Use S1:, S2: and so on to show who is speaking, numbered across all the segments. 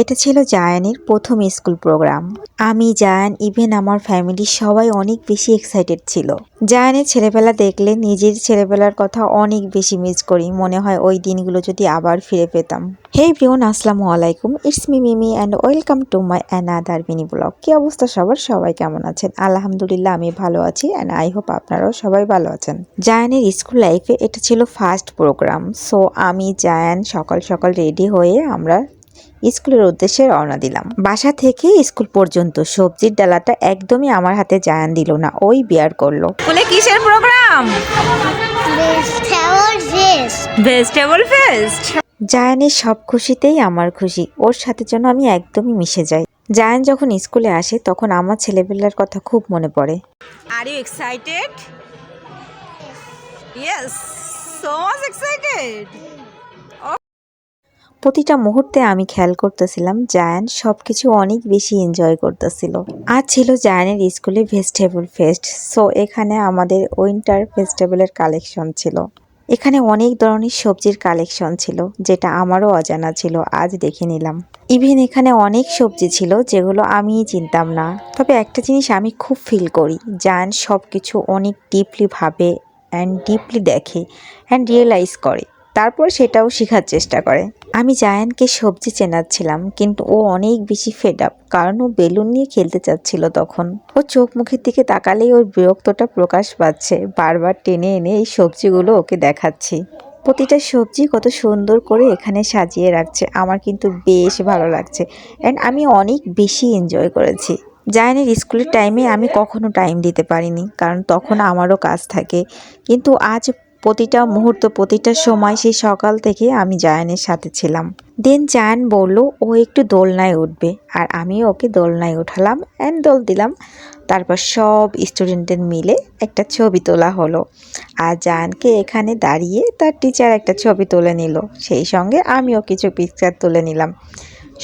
S1: এটা ছিল জায়ানের প্রথম স্কুল প্রোগ্রাম। আমি, জায়ান, ইভেন আমার ফ্যামিলির সবাই অনেক বেশি এক্সাইটেড ছিল। জায়ানের ছেলেবেলা দেখলে নিজের ছেলেবেলার কথা অনেক বেশি মিস করি। মনে হয় ওই দিনগুলো যদি আবার ফিরে পেতাম। হে এভরিওয়ান, আসসালামু আলাইকুম। It's me Mimi and welcome to my another mini blog. কি অবস্থা সবার? সবাই কেমন আছেন? আলহামদুলিল্লাহ আমি ভালো আছি অ্যান্ড আই হোপ আপনারাও সবাই ভালো আছেন। জায়ানের স্কুল লাইফে এটা ছিল ফার্স্ট প্রোগ্রাম। সো আমি, জায়ান সকাল সকাল রেডি হয়ে আমরা স্কুলের উদ্দেশ্যে রওনা দিলাম। বাসা থেকে স্কুল পর্যন্ত সবজির ডালাটা একদমই আমার হাতে জায়ান দিল না, ওই বিয়ার করলো। স্কুলে কিসের প্রোগ্রাম? Vegetable fest. জায়ানের সব খুশিতেই আমার খুশি, ওর সাথে যেন আমি একদমই মিশে যাই। জায়ান যখন স্কুলে আসে তখন আমার ছেলেবেলার কথা খুব মনে পড়ে। Are you excited? Yes, so much excited. প্রতিটা মুহূর্তে আমি খেয়াল করতেছিলাম জায়ান সবকিছু অনেক বেশি এনজয় করতেছিল। আজ ছিল জায়ানের স্কুলে ভেজিটেবল ফেস্ট। সো এখানে আমাদের উইন্টার ভেজিটেবলের কালেকশন ছিল। এখানে অনেক ধরনের সবজির কালেকশন ছিল, যেটা আমারও অজানা ছিল, আজ দেখে নিলাম। ইভেন এখানে অনেক সবজি ছিল যেগুলো আমি চিনতাম না। তবে একটা জিনিস আমি খুব ফিল করি, জায়ান সবকিছু অনেক ডিপলি ভাবে অ্যান্ড ডিপলি দেখে অ্যান্ড রিয়েলাইজ করে, তারপর সেটাও শেখার চেষ্টা করে। আমি জায়ানকে সবজি চেনাচ্ছিলাম, কিন্তু ও অনেক বেশি ফেড আপ, কারণ ও বেলুন নিয়ে খেলতে চাচ্ছিল। তখন ও চোখ মুখের দিকে তাকালেই ওর বিরক্তটা প্রকাশ পাচ্ছে। বারবার টেনে এনে এই সবজিগুলো ওকে দেখাচ্ছি। প্রতিটা সবজি কত সুন্দর করে এখানে সাজিয়ে রাখছে, আমার কিন্তু বেশ ভালো লাগছে অ্যান্ড আমি অনেক বেশি এনজয় করেছি। জায়ানের স্কুলের টাইমে আমি কখনো টাইম দিতে পারিনি, কারণ তখন আমারও কাজ থাকে। কিন্তু আজ প্রতিটা মুহূর্ত, প্রতিটা সময়, সেই সকাল থেকে আমি জায়ানের সাথে ছিলাম। দেন জায়ান বলল ও একটু দোলনায় উঠবে, আর আমি ওকে দোলনায় উঠালাম অ্যান্ড দোল দিলাম। তারপর সব স্টুডেন্টদের মিলে একটা ছবি তোলা হলো, আর জায়ানকে এখানে দাঁড়িয়ে তার টিচার একটা ছবি তুলে নিল, সেই সঙ্গে আমিও কিছু পিকচার তুলে নিলাম।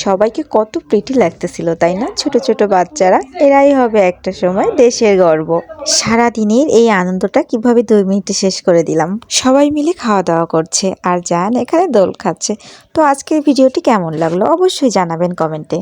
S1: সবাইকে কত প্রিটি লাগতেছিল, তাই না? ছোট ছোট বাচ্চারা, এরাই হবে একটা সময় দেশের গর্ব। সারাদিনের এই আনন্দটা কিভাবে 2 মিনিটে শেষ করে দিলাম। সবাই মিলে খাওয়া দাওয়া করছে আর জায়ান এখানে দোল খাচ্ছে। তো আজকের ভিডিওটি কেমন লাগলো অবশ্যই জানাবেন কমেন্টে।